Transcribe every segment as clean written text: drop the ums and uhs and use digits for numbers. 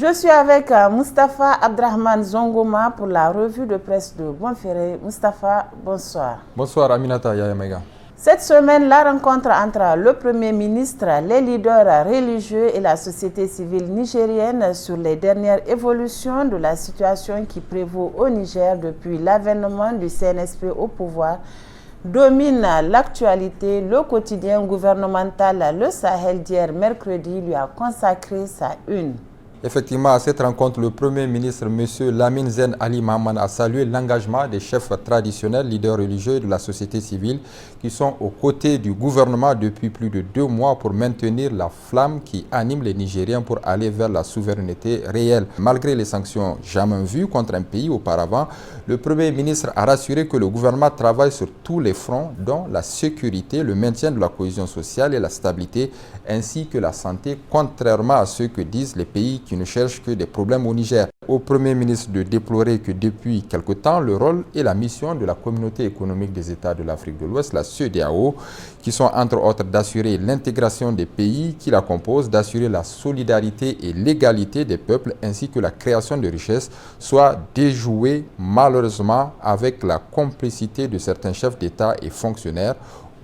Je suis avec Moustapha Abdrahmane Zongoma pour la revue de presse de Bonferré. Moustapha, bonsoir. Bonsoir Aminata Yayamega. Cette semaine, la rencontre entre le Premier ministre, les leaders religieux et la société civile nigérienne sur les dernières évolutions de la situation qui prévaut au Niger depuis l'avènement du CNSP au pouvoir domine l'actualité. Le quotidien gouvernemental Le Sahel d'hier mercredi lui a consacré sa une. Effectivement, à cette rencontre, le Premier ministre, M. Lamine Zen Ali Mahaman, a salué l'engagement des chefs traditionnels, leaders religieux de la société civile qui sont aux côtés du gouvernement depuis plus de 2 mois pour maintenir la flamme qui anime les Nigériens pour aller vers la souveraineté réelle. Malgré les sanctions jamais vues contre un pays auparavant, le Premier ministre a rassuré que le gouvernement travaille sur tous les fronts, dont la sécurité, le maintien de la cohésion sociale et la stabilité, ainsi que la santé, contrairement à ce que disent les pays qui ne cherchent que des problèmes au Niger. Au Premier ministre de déplorer que depuis quelque temps, le rôle et la mission de la Communauté économique des États de l'Afrique de l'Ouest, la CEDEAO, qui sont entre autres d'assurer l'intégration des pays qui la composent, d'assurer la solidarité et l'égalité des peuples, ainsi que la création de richesses, soient déjouées malheureusement avec la complicité de certains chefs d'État et fonctionnaires.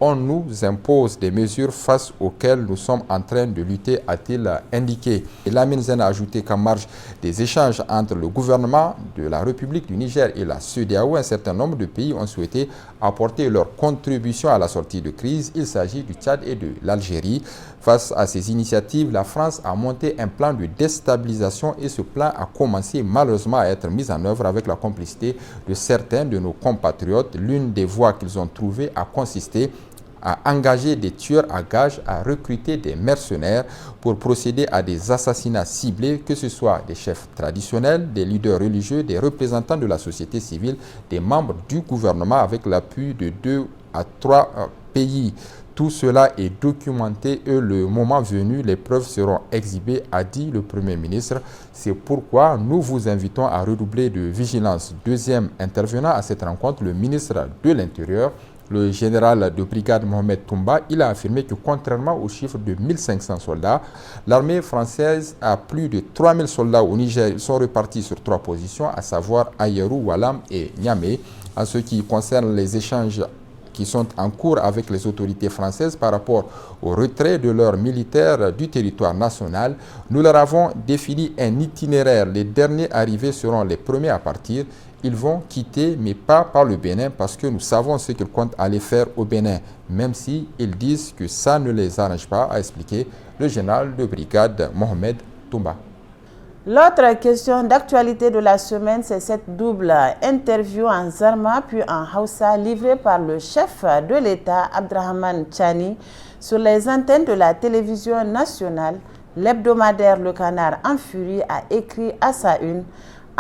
On nous impose des mesures face auxquelles nous sommes en train de lutter, a-t-il indiqué. Et Lamine Zen a ajouté qu'en marge des échanges entre le gouvernement de la République du Niger et la CEDEAO, un certain nombre de pays ont souhaité apporter leur contribution à la sortie de crise. Il s'agit du Tchad et de l'Algérie. Face à ces initiatives, la France a monté un plan de déstabilisation et ce plan a commencé malheureusement à être mis en œuvre avec la complicité de certains de nos compatriotes. L'une des voies qu'ils ont trouvées a consisté à engager des tueurs à gages, à recruter des mercenaires pour procéder à des assassinats ciblés, que ce soit des chefs traditionnels, des leaders religieux, des représentants de la société civile, des membres du gouvernement avec l'appui de 2 à 3 pays. Tout cela est documenté et le moment venu, les preuves seront exhibées, a dit le Premier ministre. C'est pourquoi nous vous invitons à redoubler de vigilance. Deuxième intervenant à cette rencontre, le ministre de l'Intérieur, le général de brigade Mohamed Toumba, il a affirmé que contrairement au chiffre de 1500 soldats, l'armée française a plus de 3000 soldats au Niger. Ils sont repartis sur 3 positions, à savoir Ayerou, Walam et Niamey. En ce qui concerne les échanges qui sont en cours avec les autorités françaises par rapport au retrait de leurs militaires du territoire national, nous leur avons défini un itinéraire. Les derniers arrivés seront les premiers à partir. Ils vont quitter, mais pas par le Bénin, parce que nous savons ce qu'ils comptent aller faire au Bénin, même si ils disent que ça ne les arrange pas, a expliqué le général de brigade Mohamed Toumba. L'autre question d'actualité de la semaine, c'est cette double interview en Zarma puis en Hausa livrée par le chef de l'État, Abdrahmane Tchani, sur les antennes de la télévision nationale. L'hebdomadaire Le Canard en furie a écrit à sa une: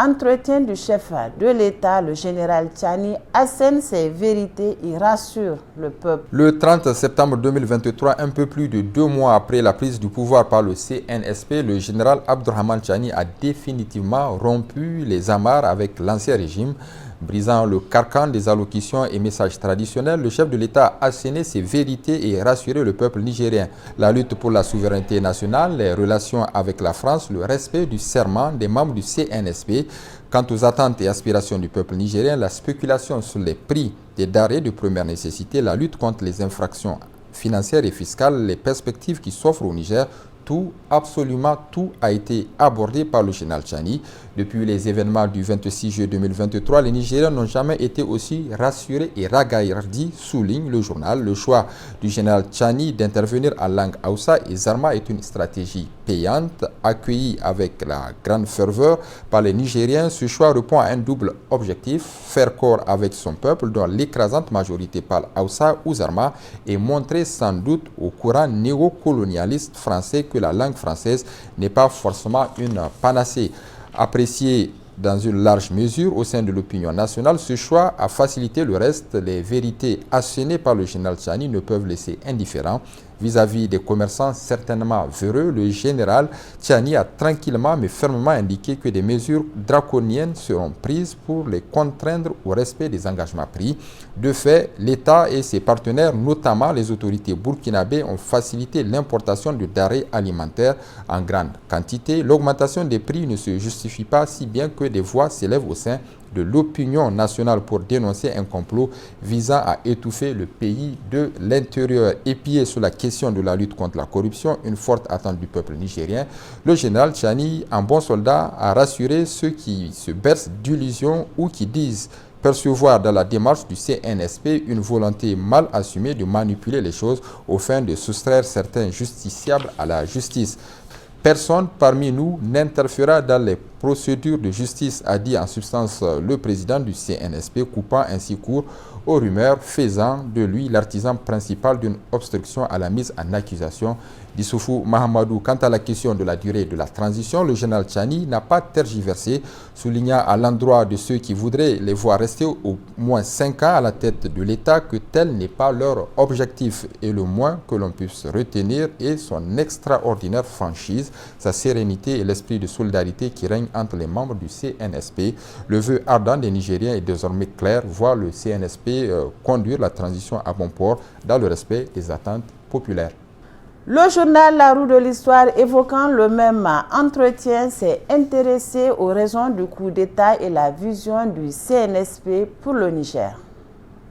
entretien du chef de l'État, le général Tchani assène ses vérités et rassure le peuple. Le 30 septembre 2023, un peu plus de 2 mois après la prise du pouvoir par le CNSP, le général Abdrahmane Tchani a définitivement rompu les amarres avec l'ancien régime. Brisant le carcan des allocutions et messages traditionnels, le chef de l'État a asséné ses vérités et rassuré le peuple nigérien. La lutte pour la souveraineté nationale, les relations avec la France, le respect du serment des membres du CNSP. Quant aux attentes et aspirations du peuple nigérien, la spéculation sur les prix des denrées de première nécessité, la lutte contre les infractions financières et fiscales, les perspectives qui s'offrent au Niger, tout, absolument tout a été abordé par le général Tchani. Depuis les événements du 26 juillet 2023, les Nigériens n'ont jamais été aussi rassurés et ragaillardis, souligne le journal. Le choix du général Tchani d'intervenir en langue Hausa et Zarma est une stratégie payante, accueillie avec la grande ferveur par les Nigériens. Ce choix répond à un double objectif: faire corps avec son peuple, dont l'écrasante majorité parle Hausa ou Zarma, et montrer sans doute au courant néocolonialiste français que la langue française n'est pas forcément une panacée. Apprécié dans une large mesure au sein de l'opinion nationale, ce choix a facilité le reste. Les vérités assénées par le général Tchani ne peuvent laisser indifférents. vis-à-vis des commerçants certainement véreux, le général Tchiani a tranquillement mais fermement indiqué que des mesures draconiennes seront prises pour les contraindre au respect des engagements pris. De fait, l'État et ses partenaires, notamment les autorités burkinabées, ont facilité l'importation de denrées alimentaires en grande quantité. L'augmentation des prix ne se justifie pas, si bien que des voix s'élèvent au sein de l'opinion nationale pour dénoncer un complot visant à étouffer le pays de l'intérieur. Épié sur la question de la lutte contre la corruption, une forte attente du peuple nigérien, le général Tchiani, en bon soldat, a rassuré ceux qui se bercent d'illusions ou qui disent percevoir dans la démarche du CNSP une volonté mal assumée de manipuler les choses aux fins de soustraire certains justiciables à la justice. Personne parmi nous n'interférera dans les procédures de justice, a dit en substance le président du CNSP, coupant ainsi court aux rumeurs faisant de lui l'artisan principal d'une obstruction à la mise en accusation d'Issoufou Mahamadou. Quant à la question de la durée de la transition, le général Tchiani n'a pas tergiversé, soulignant à l'endroit de ceux qui voudraient les voir rester au moins 5 ans à la tête de l'État que tel n'est pas leur objectif et le moins que l'on puisse retenir est son extraordinaire franchise, sa sérénité et l'esprit de solidarité qui règne entre les membres du CNSP. Le vœu ardent des Nigériens est désormais clair, voir le CNSP conduire la transition à bon port dans le respect des attentes populaires. Le journal La Roue de l'Histoire, évoquant le même entretien, s'est intéressé aux raisons du coup d'État et la vision du CNSP pour le Niger.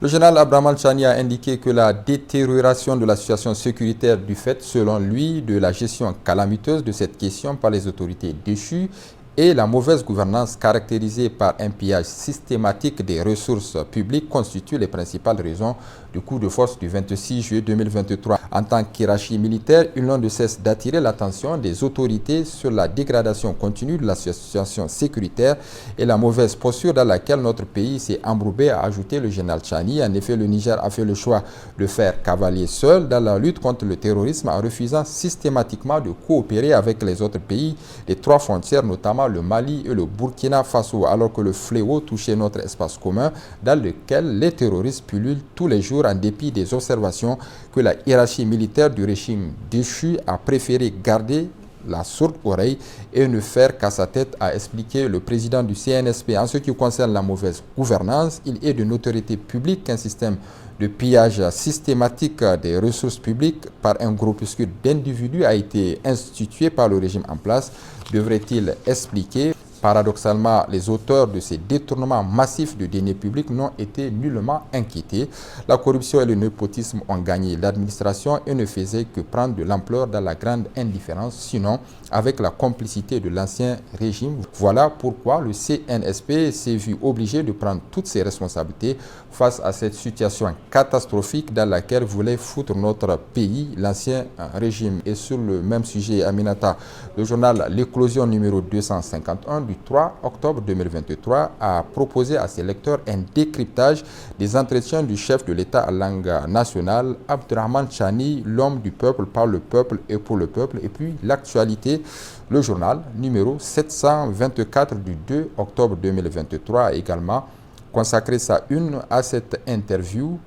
Le général Abdrahmane Tchiani a indiqué que la détérioration de la situation sécuritaire du fait, selon lui, de la gestion calamiteuse de cette question par les autorités déchues et la mauvaise gouvernance caractérisée par un pillage systématique des ressources publiques constituent les principales raisons du coup de force du 26 juillet 2023. En tant qu'hiérarchie militaire, ils n'ont de cesse d'attirer l'attention des autorités sur la dégradation continue de la situation sécuritaire et la mauvaise posture dans laquelle notre pays s'est embourbé, a ajouté le général Tchiani. En effet, le Niger a fait le choix de faire cavalier seul dans la lutte contre le terrorisme en refusant systématiquement de coopérer avec les autres pays des trois frontières, notamment le Mali et le Burkina Faso, alors que le fléau touchait notre espace commun dans lequel les terroristes pullulent tous les jours en dépit des observations que la hiérarchie militaire du régime déchu a préféré garder la sourde oreille et ne faire qu'à sa tête, a expliqué le président du CNSP. En ce qui concerne la mauvaise gouvernance, il est de notoriété publique qu'un système de pillage systématique des ressources publiques par un groupuscule d'individus a été institué par le régime en place, devrait-il expliquer. Paradoxalement, les auteurs de ces détournements massifs de deniers publics n'ont été nullement inquiétés. La corruption et le népotisme ont gagné l'administration et ne faisaient que prendre de l'ampleur dans la grande indifférence, sinon avec la complicité de l'ancien régime. Voilà pourquoi le CNSP s'est vu obligé de prendre toutes ses responsabilités face à cette situation catastrophique dans laquelle voulait foutre notre pays, l'ancien régime. Et sur le même sujet, Aminata, le journal L'Éclosion numéro 251 du 3 octobre 2023 a proposé à ses lecteurs un décryptage des entretiens du chef de l'État à langue nationale, Abdrahmane Tchiani, l'homme du peuple, par le peuple et pour le peuple, et puis l'actualité. Le journal numéro 724 du 2 octobre 2023 a également consacré sa une à cette interview.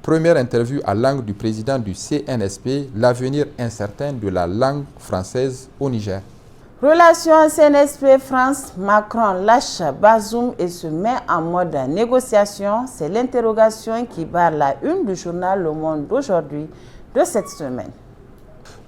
Première interview à langue du président du CNSP, l'avenir incertain de la langue française au Niger. Relation CNSP-France, Macron lâche Bazoum et se met en mode négociation. C'est l'interrogation qui barre la une du journal Le Monde d'aujourd'hui de cette semaine.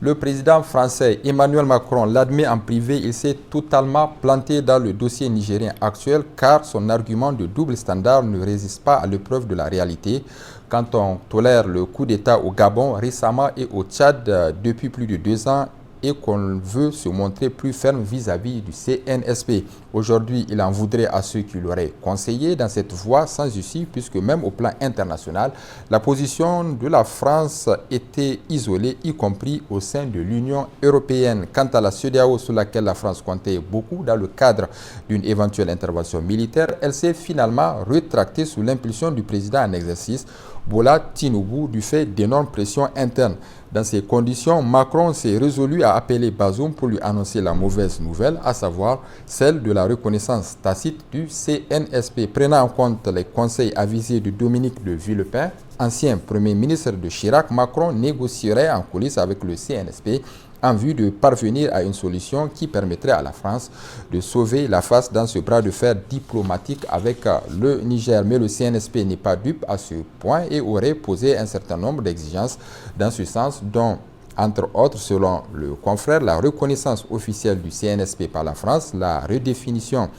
Le président français Emmanuel Macron l'admet en privé, il s'est totalement planté dans le dossier nigérien actuel car son argument de double standard ne résiste pas à l'épreuve de la réalité. Quand on tolère le coup d'État au Gabon récemment et au Tchad depuis plus de 2 ans, et qu'on veut se montrer plus ferme vis-à-vis du CNSP. Aujourd'hui, il en voudrait à ceux qui l'auraient conseillé dans cette voie sans issue, puisque même au plan international, la position de la France était isolée, y compris au sein de l'Union européenne. Quant à la CEDEAO, sur laquelle la France comptait beaucoup dans le cadre d'une éventuelle intervention militaire, elle s'est finalement rétractée sous l'impulsion du président en exercice, Bola Tinubu, du fait d'énormes pressions internes. Dans ces conditions, Macron s'est résolu à appeler Bazoum pour lui annoncer la mauvaise nouvelle, à savoir celle de la la reconnaissance tacite du CNSP. Prenant en compte les conseils avisés de Dominique de Villepin, ancien Premier ministre de Chirac, Macron négocierait en coulisses avec le CNSP en vue de parvenir à une solution qui permettrait à la France de sauver la face dans ce bras de fer diplomatique avec le Niger. Mais le CNSP n'est pas dupe à ce point et aurait posé un certain nombre d'exigences dans ce sens, dont, entre autres, selon le confrère, la reconnaissance officielle du CNSP par la France, la redéfinition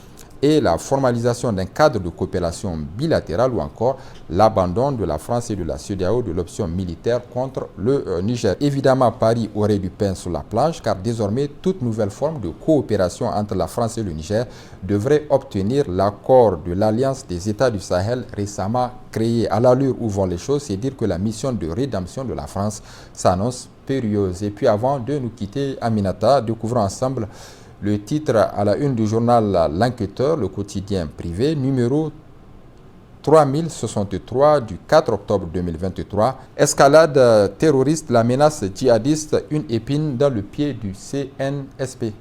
et la formalisation d'un cadre de coopération bilatérale ou encore l'abandon de la France et de la CEDEAO de l'option militaire contre le Niger. Évidemment, Paris aurait du pain sur la planche car désormais toute nouvelle forme de coopération entre la France et le Niger devrait obtenir l'accord de l'Alliance des États du Sahel récemment créée. À l'allure où vont les choses, c'est dire que la mission de rédemption de la France s'annonce périlleuse. Et puis avant de nous quitter, Aminata, découvrons ensemble le titre à la une du journal L'Enquêteur, le quotidien privé, numéro 3063 du 4 octobre 2023. Escalade terroriste, la menace djihadiste, une épine dans le pied du CNSP.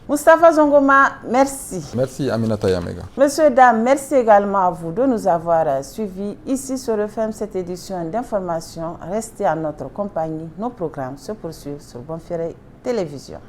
Moustapha Zongoma, merci. Merci Aminata Yamega. Monsieur, dames, merci également à vous de nous avoir suivis ici sur le FM, cette édition d'information. Restez à notre compagnie. Nos programmes se poursuivent sur Bonferré Télévision.